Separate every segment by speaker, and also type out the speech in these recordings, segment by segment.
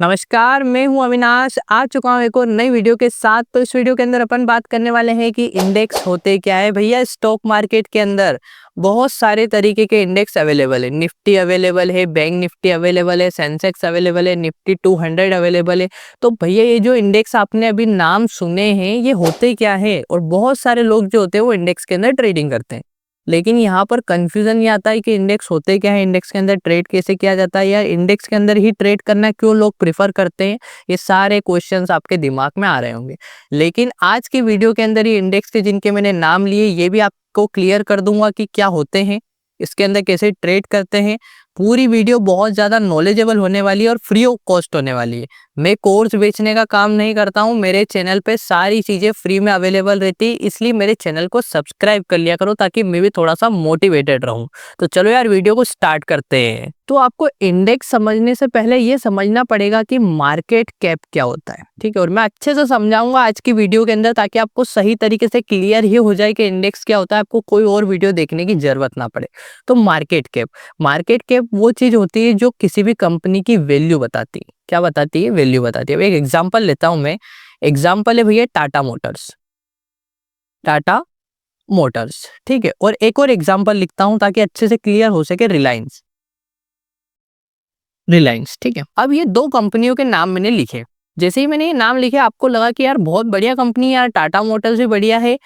Speaker 1: नमस्कार, मैं हूं अविनाश। आ चुका हूं एक और नई वीडियो के साथ। तो इस वीडियो के अंदर अपन बात करने वाले हैं कि इंडेक्स होते क्या है। भैया, स्टॉक मार्केट के अंदर बहुत सारे तरीके के इंडेक्स अवेलेबल है। निफ्टी अवेलेबल है, बैंक निफ्टी अवेलेबल है, सेंसेक्स अवेलेबल है, निफ्टी 200 अवेलेबल है। तो भैया, ये जो इंडेक्स आपने अभी नाम सुने हैं, ये होते क्या है? और बहुत सारे लोग जो होते हैं वो इंडेक्स के अंदर ट्रेडिंग करते हैं। लेकिन यहाँ पर कंफ्यूजन ये आता है कि इंडेक्स होते क्या है, इंडेक्स के अंदर ट्रेड कैसे किया जाता है, या इंडेक्स के अंदर ही ट्रेड करना क्यों लोग प्रिफर करते हैं। ये सारे क्वेश्चंस आपके दिमाग में आ रहे होंगे। लेकिन आज की वीडियो के अंदर ये इंडेक्स के जिनके मैंने नाम लिए, ये भी आपको क्लियर कर दूंगा कि क्या होते हैं, इसके अंदर कैसे ट्रेड करते हैं। पूरी वीडियो बहुत ज्यादा नॉलेजेबल होने वाली है और फ्री ऑफ कॉस्ट होने वाली है। मैं कोर्स बेचने का काम नहीं करता हूँ। मेरे चैनल पे सारी चीजें फ्री में अवेलेबल रहती है, इसलिए मेरे चैनल को सब्सक्राइब कर लिया करो ताकि मैं भी थोड़ा सा मोटिवेटेड रहूं। तो चलो यार, वीडियो को स्टार्ट करते हैं। तो आपको इंडेक्स समझने से पहले ये समझना पड़ेगा कि मार्केट कैप क्या होता है, ठीक है। और मैं अच्छे से समझाऊंगा आज की वीडियो के अंदर, ताकि आपको सही तरीके से क्लियर ही हो जाए कि इंडेक्स क्या होता है, आपको कोई और वीडियो देखने की जरूरत ना पड़े। तो मार्केट कैप वो चीज होती है जो किसी भी कंपनी की वैल्यू बताती है। क्या बताती है? वैल्यू बताती है। अब एक एग्जांपल लेता हूं मैं। एग्जांपल है भैया टाटा मोटर्स, ठीक है। और एक और एग्जांपल लिखता हूं ताकि अच्छे से क्लियर हो सके। रिलायंस, ठीक है। अब ये दो कंपनियों के नाम मैंने लिखे। जैसे ही मैंने ये नाम लिखे, आपको लगा कि यार बहुत बढ़िया कंपनी है, यार टाटा मोटर्स भी बढ़िया है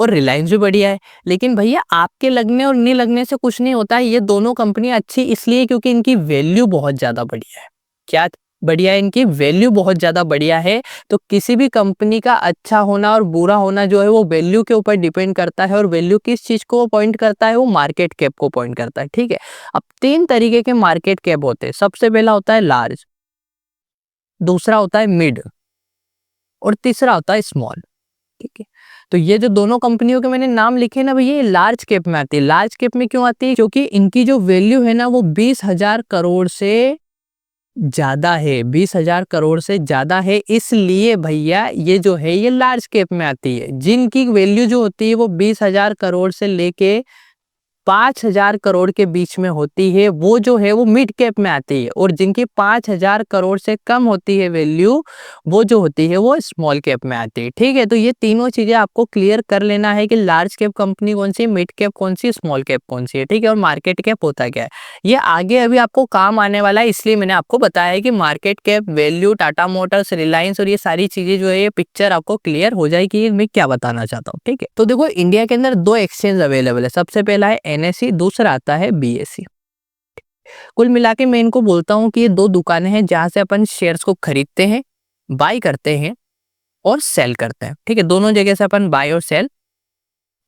Speaker 1: और रिलायंस भी बढ़िया है। लेकिन भैया, आपके लगने और नहीं लगने से कुछ नहीं होता है। ये दोनों कंपनियां अच्छी इसलिए क्योंकि इनकी वैल्यू बहुत ज्यादा बढ़िया है। क्या बढ़िया है? इनकी वैल्यू बहुत ज्यादा बढ़िया है। तो किसी भी कंपनी का अच्छा होना और बुरा होना जो है वो वैल्यू के ऊपर डिपेंड करता है। और वैल्यू किस चीज को पॉइंट करता है? वो मार्केट कैप को पॉइंट करता है, ठीक है। अब तीन तरीके के मार्केट कैप होते हैं। सबसे पहला होता है लार्ज, दूसरा होता है मिड और तीसरा होता है स्मॉल, ठीक है। तो ये जो दोनों कंपनियों के मैंने नाम लिखे ना भैया, ये लार्ज कैप में आती है। लार्ज कैप में क्यों आती है? क्योंकि इनकी जो वैल्यू है ना वो 20,000 करोड़ से ज्यादा है। 20,000 करोड़ से ज्यादा है, इसलिए भैया ये जो है ये लार्ज कैप में आती है। जिनकी वैल्यू जो होती है वो 20,000 करोड़ से लेके 5,000 करोड़ के बीच में होती है, वो जो है वो मिड कैप में आती है। और जिनकी 5,000 करोड़ से कम होती है वैल्यू, वो जो होती है वो स्मॉल कैप में आती है, ठीक है। तो ये तीनों चीजें आपको क्लियर कर लेना है कि लार्ज कैप कंपनी कौन सी, मिड कैप कौन सी, स्मॉल कैप कौन सी है, ठीक है। और मार्केट कैप होता क्या है, ये आगे अभी आपको काम आने वाला है। इसलिए मैंने आपको बताया है कि market cap, value, Tata Motors, Reliance और ये सारी चीजें जो है, ये पिक्चर आपको क्लियर हो जाएगी मैं क्या बताना चाहता हूँ, ठीक है। तो देखो, इंडिया के अंदर दो एक्सचेंज अवेलेबल है। सबसे पहला है एनएसई, दूसरा आता है बीएसई। कुल मिला के मैं इनको बोलता हूँ कि ये दो दुकानें हैं जहां से अपन शेयर्स को खरीदते हैं, बाय करते हैं और सेल करते हैं, ठीक है। दोनों जगह से अपन बाय और सेल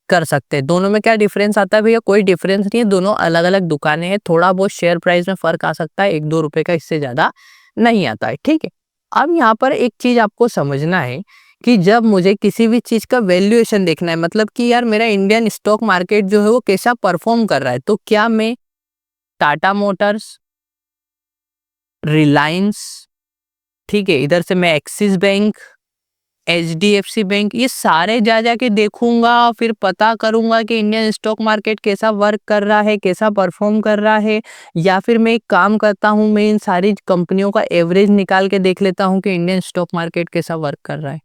Speaker 1: कर सकते हैं। दोनों में क्या डिफरेंस आता है भैया? कोई डिफरेंस नहीं है, दोनों अलग अलग दुकानें हैं। थोड़ा बहुत शेयर प्राइस में फर्क आ सकता है, 1-2 रुपए का, इससे ज्यादा नहीं आता है, ठीक है। अब यहाँ पर एक चीज आपको समझना है कि जब मुझे किसी भी चीज का वैल्यूएशन देखना है, मतलब कि यार मेरा इंडियन स्टॉक मार्केट जो है वो कैसा परफॉर्म कर रहा है, तो क्या मैं टाटा मोटर्स, रिलायंस, ठीक है, इधर से मैं एक्सिस बैंक, एचडीएफसी बैंक, ये सारे जा जाके देखूंगा, फिर पता करूंगा कि इंडियन स्टॉक मार्केट कैसा वर्क कर रहा है, कैसा परफॉर्म कर रहा है। या फिर मैं एक काम करता हूं, मैं इन सारी कंपनियों का एवरेज निकाल के देख लेता हूं कि इंडियन स्टॉक मार्केट कैसा वर्क कर रहा है,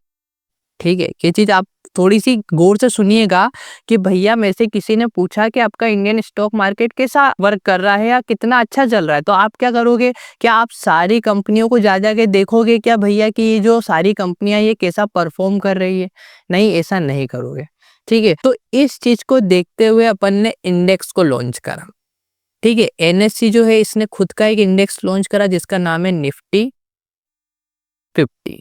Speaker 1: ठीक है। ये चीज आप थोड़ी सी गौर से सुनिएगा कि भैया मेरे से किसी ने पूछा कि आपका इंडियन स्टॉक मार्केट कैसा वर्क कर रहा है या कितना अच्छा चल रहा है, तो आप क्या करोगे? क्या आप सारी कंपनियों को जा जाके देखोगे क्या भैया कि ये जो सारी कंपनियां ये कैसा परफॉर्म कर रही है? नहीं, ऐसा नहीं करोगे, ठीक है। तो इस चीज को देखते हुए अपन ने इंडेक्स को लॉन्च करा, ठीक है। एनएससी जो है इसने खुद का एक इंडेक्स लॉन्च करा जिसका नाम है निफ्टी 50,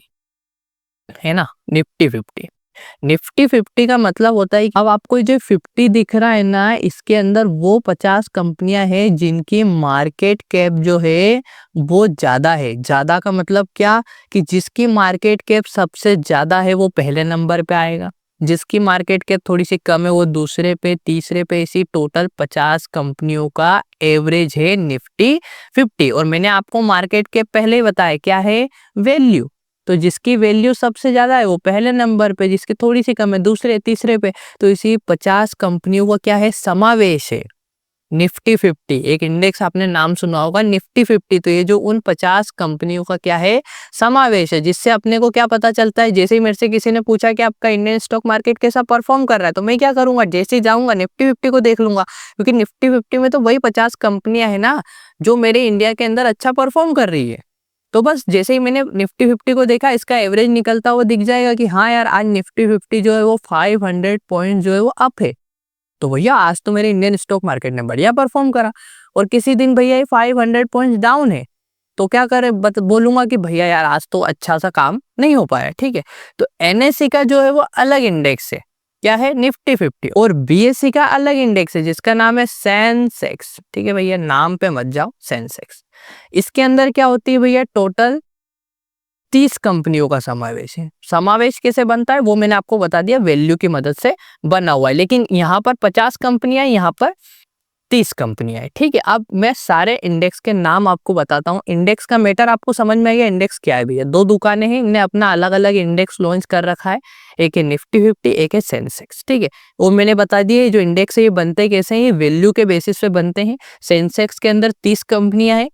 Speaker 1: है ना। निफ्टी 50 का मतलब होता है कि अब आपको जो 50 दिख रहा है ना, इसके अंदर वो 50 कंपनियां हैं जिनकी मार्केट कैप जो है वो ज्यादा है। ज्यादा का मतलब क्या? कि जिसकी मार्केट कैप सबसे ज्यादा है वो पहले नंबर पे आएगा, जिसकी मार्केट कैप थोड़ी सी कम है वो दूसरे पे, तीसरे पे। इसी टोटल 50 कंपनियों का एवरेज है निफ्टी 50। और मैंने आपको मार्केट कैप पहले ही बताया क्या है, वैल्यू। तो जिसकी वैल्यू सबसे ज्यादा है वो पहले नंबर पे, जिसकी थोड़ी सी कम है दूसरे, तीसरे पे। तो इसी 50 कंपनियों का क्या है, समावेश है निफ्टी 50, एक इंडेक्स आपने नाम सुना होगा निफ्टी 50। तो ये जो उन 50 कंपनियों का क्या है, समावेश है, जिससे अपने को क्या पता चलता है। जैसे ही मेरे से किसी ने पूछा कि आपका इंडियन स्टॉक मार्केट कैसा परफॉर्म कर रहा है, तो मैं क्या करूंगा, जैसे ही जाऊंगा निफ्टी 50 को देख लूंगा, क्योंकि निफ्टी 50 में तो वही 50 कंपनियां है ना जो मेरे इंडिया के अंदर अच्छा परफॉर्म कर रही है। तो बस जैसे ही मैंने निफ्टी 50 को देखा, इसका एवरेज निकलता हुआ दिख जाएगा कि हाँ यार, आज निफ्टी 50 जो है वो 500 पॉइंट जो है वो अप है। तो भैया आज तो मेरे इंडियन स्टॉक मार्केट ने बढ़िया परफॉर्म करा। और किसी दिन भैया ये 500 पॉइंट्स डाउन है, तो क्या करे, बोलूंगा कि भैया यार आज तो अच्छा सा काम नहीं हो पाया। ठीक है, तो एनएससी का जो है वो अलग इंडेक्स है, क्या है, निफ्टी 50। और बीएससी का अलग इंडेक्स है जिसका नाम है सेंसेक्स। ठीक है भैया, नाम पे मत जाओ, सेंसेक्स। इसके अंदर क्या होती है भैया, टोटल 30 कंपनियों का समावेश है। समावेश कैसे बनता है वो मैंने आपको बता दिया, वैल्यू की मदद से बना हुआ है। लेकिन यहाँ पर 50 कंपनियां, यहाँ पर 30 कंपनियां है। ठीक है, अब मैं सारे इंडेक्स के नाम आपको बताता हूँ। इंडेक्स का मैटर आपको समझ में आ गया, इंडेक्स क्या है भैया। दो दुकानें हैं, इनने अपना अलग अलग इंडेक्स लॉन्च कर रखा है, एक है निफ्टी 50, एक है सेंसेक्स। ठीक है, वो मैंने बता दिया, जो इंडेक्स है ये बनते कैसे हैं, ये वैल्यू के बेसिस पे बनते हैं। सेंसेक्स के अंदर 30 कंपनियां हैं,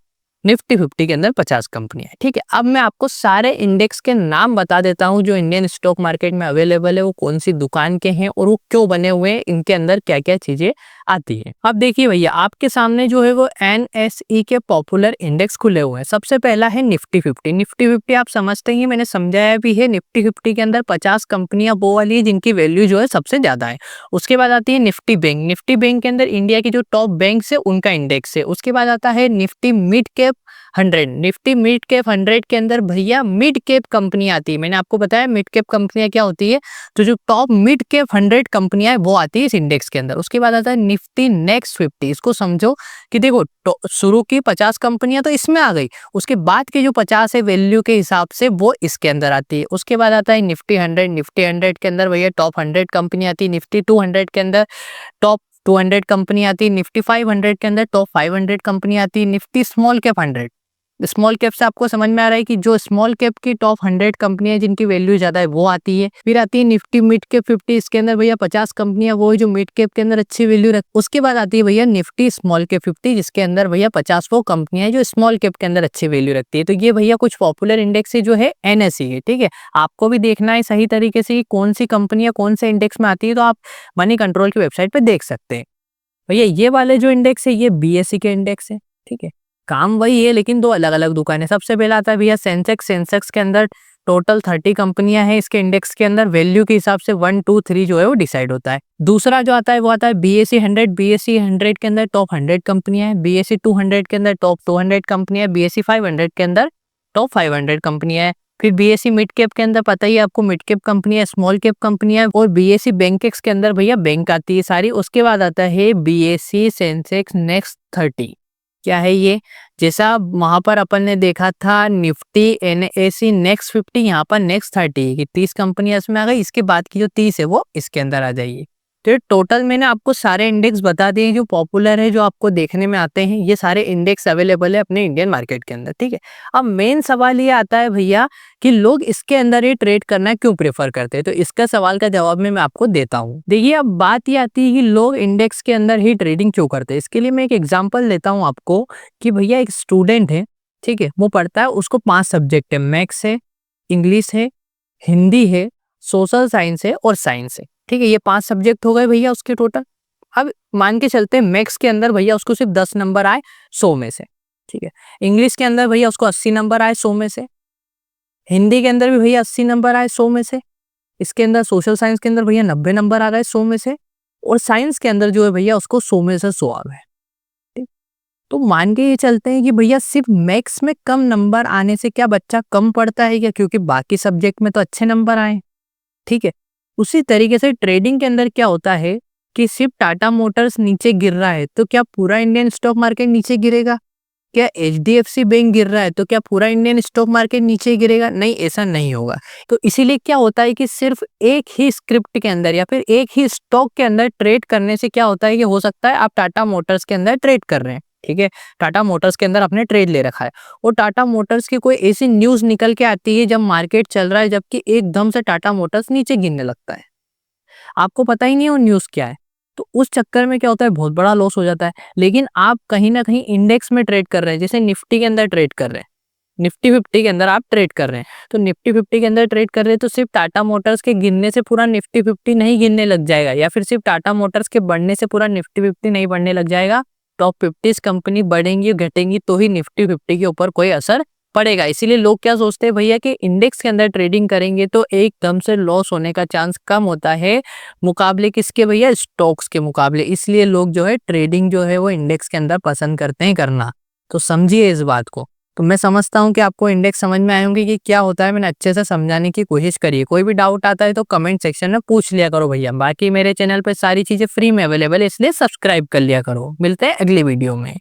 Speaker 1: निफ्टी 50 के अंदर 50 कंपनियां हैं। ठीक है, अब मैं आपको सारे इंडेक्स के नाम बता देता हूं जो इंडियन स्टॉक मार्केट में अवेलेबल है, वो कौन सी दुकान के हैं और वो क्यों बने हुए हैं, इनके अंदर क्या क्या चीजें आती है। अब देखिए भैया, आपके सामने जो है वो एनएसई के पॉपुलर इंडेक्स खुले हुए हैं। सबसे पहला है निफ्टी 50। निफ्टी 50 आप समझते ही, मैंने समझाया भी है, निफ्टी 50 के अंदर 50 कंपनियां वो वाली है जिनकी वैल्यू जो है सबसे ज्यादा है। उसके बाद आती है निफ्टी बैंक। निफ्टी बैंक के अंदर इंडिया की जो टॉप बैंक है उनका इंडेक्स है। उसके बाद आता है Nifty mid cap 100। Nifty mid cap 100 के अंदर भैया मिड कैप कंपनी आती है। मैंने आपको बताया मिड कैप कंपनियां क्या होती है, तो जो टॉप मिड कैप 100 कंपनियां है वो आती है इस इंडेक्स के अंदर। उसके बाद आता है निफ्टी नेक्स्ट 50। इसको समझो कि देखो, शुरू की 50 कंपनियां तो इसमें आ गई, उसके बाद के जो 50 है वैल्यू के हिसाब से वो इसके अंदर आती है। उसके बाद आता है निफ्टी 100। निफ्टी 100 के अंदर भैया टॉप 100 कंपनी आती है। निफ्टी 200 के अंदर टॉप 200 कंपनी आती है। निफ्टी 500 के अंदर टॉप 500 कंपनी आती है। Nifty small cap 100, small cap से आपको समझ में आ रहा है कि जो स्मॉल कैप की टॉप 100 कंपनियां जिनकी वैल्यू ज्यादा है वो आती है। फिर आती है निफ्टी मिड कैप 50। इसके अंदर भैया 50 कंपनियां वो है जो मिड कैप के अंदर अच्छी वैल्यू रख। उसके बाद आती है भैया निफ्टी स्मॉल कैप 50, जिसके अंदर भैया 50 वो कंपनियां जो स्मॉल कैप के अंदर अच्छी वैल्यू रखती है। तो ये भैया कुछ पॉपुलर इंडेक्स है जो है एनएसई है। ठीक है, आपको भी देखना है सही तरीके से कौन सी कंपनियां कौन से इंडेक्स में आती है, तो आप मनी कंट्रोल की वेबसाइट पे देख सकते हैं। भैया ये वाले जो इंडेक्स है ये बीएसई के इंडेक्स है। ठीक है, काम वही है लेकिन दो अलग अलग दुकान है। सबसे पहला आता है भैया सेंसेक्स। सेंसेक्स के अंदर टोटल 30 कंपनियां हैं। इसके इंडेक्स के अंदर वैल्यू के हिसाब से 1 2 3 जो है वो डिसाइड होता है। दूसरा जो आता है वो आता है बीएसई 100। बीएसई 100 के अंदर टॉप 100 कंपनियां हैं। बीएसई 200 के अंदर टॉप 200 कंपनियां हैं। बीएसई 500 के अंदर टॉप 500 कंपनियां हैं। फिर बीएसई मिड कैप के अंदर पता ही है आपको, मिड कैप कंपनियां, स्मॉल कैप कंपनियां, और बीएसई बैंकेक्स के अंदर भैया बैंक आती है सारी। उसके बाद आता है बीएसई सेंसेक्स नेक्स्ट 30। क्या है ये, जैसा वहां पर अपन ने देखा था निफ्टी एनएसई नेक्स्ट 50, यहाँ पर नेक्स्ट 30 की 30 कंपनियां इसमें आ गई। इसके बाद की जो 30 है वो इसके अंदर आ जाएगी। तो टोटल मैंने आपको सारे इंडेक्स बता दिए जो पॉपुलर है, जो आपको देखने में आते हैं। ये सारे इंडेक्स अवेलेबल है अपने इंडियन मार्केट के अंदर। ठीक है, अब मेन सवाल ये आता है भैया कि लोग इसके अंदर ही ट्रेड करना क्यों प्रेफर करते हैं। तो इसका सवाल का जवाब मैं आपको देता हूँ। देखिए, अब बात ये आती है कि लोग इंडेक्स के अंदर ही ट्रेडिंग क्यों करते हैं। इसके लिए मैं एक एग्जाम्पल देता हूँ आपको कि भैया एक स्टूडेंट है, ठीक है, वो पढ़ता है, उसको 5 सब्जेक्ट है, मैथ्स है, इंग्लिश है, हिंदी है, सोशल साइंस है और साइंस है। ठीक है, ये 5 सब्जेक्ट हो गए भैया उसके टोटल। अब मान के चलते हैं मैथ्स के अंदर भैया उसको सिर्फ 10 नंबर आए 100 में से। ठीक है, इंग्लिश के अंदर भैया उसको 80 नंबर आए 100 में से, हिंदी के अंदर भी भैया 80 नंबर आए 100 में से, इसके अंदर सोशल साइंस के अंदर भैया 90 नंबर आ गए 100 में से, और साइंस के अंदर जो है भैया उसको 100 में से 100 आ गए। ठीक, तो मान के ये चलते हैं कि भैया सिर्फ मैथ्स में कम नंबर आने से क्या बच्चा कम पढ़ता है क्या, क्योंकि बाकी सब्जेक्ट में तो अच्छे नंबर आए। ठीक है, उसी तरीके से ट्रेडिंग के अंदर क्या होता है कि सिर्फ टाटा मोटर्स नीचे गिर रहा है तो क्या पूरा इंडियन स्टॉक मार्केट नीचे गिरेगा? क्या एचडीएफसी बैंक गिर रहा है तो क्या पूरा इंडियन स्टॉक मार्केट नीचे गिरेगा? नहीं, ऐसा नहीं होगा। तो इसीलिए क्या होता है कि सिर्फ एक ही स्क्रिप्ट के अंदर या फिर एक ही स्टॉक के अंदर ट्रेड करने से क्या होता है कि हो सकता है आप टाटा मोटर्स के अंदर ट्रेड कर रहे हैं। ठीक है, टाटा मोटर्स के अंदर आपने ट्रेड ले रखा है और टाटा मोटर्स की कोई ऐसी न्यूज निकल के आती है जब मार्केट चल रहा है, जबकि एकदम से टाटा मोटर्स नीचे गिरने लगता है, आपको पता ही नहीं वो न्यूज क्या है। तो उस चक्कर में क्या होता है, बहुत बड़ा लॉस हो जाता है। लेकिन आप कहीं ना कहीं इंडेक्स में ट्रेड कर रहे हैं, जैसे निफ्टी के अंदर ट्रेड कर रहे हैं, निफ्टी 50 के अंदर आप ट्रेड कर रहे हैं, तो निफ्टी 50 के अंदर ट्रेड कर रहे हैं तो सिर्फ टाटा मोटर्स के गिरने से पूरा निफ्टी 50 नहीं गिरने लग जाएगा, या फिर सिर्फ टाटा मोटर्स के बढ़ने से पूरा निफ्टी 50 नहीं बढ़ने लग जाएगा। टॉप 50 कंपनी बढ़ेंगी घटेंगी तो ही निफ्टी 50 के ऊपर कोई असर पड़ेगा। इसीलिए लोग क्या सोचते हैं भैया कि इंडेक्स के अंदर ट्रेडिंग करेंगे तो एकदम से लॉस होने का चांस कम होता है, मुकाबले किसके भैया, स्टॉक्स के मुकाबले। इसलिए लोग जो है ट्रेडिंग जो है वो इंडेक्स के अंदर पसंद करते हैं करना। तो समझिए इस बात को। तो मैं समझता हूँ कि आपको इंडेक्स समझ में आए होंगे कि क्या होता है, मैंने अच्छे से समझाने की कोशिश करी है। कोई भी डाउट आता है तो कमेंट सेक्शन में पूछ लिया करो भैया। बाकी मेरे चैनल पे सारी चीजें फ्री में अवेलेबल है, इसलिए सब्सक्राइब कर लिया करो। मिलते हैं अगली वीडियो में।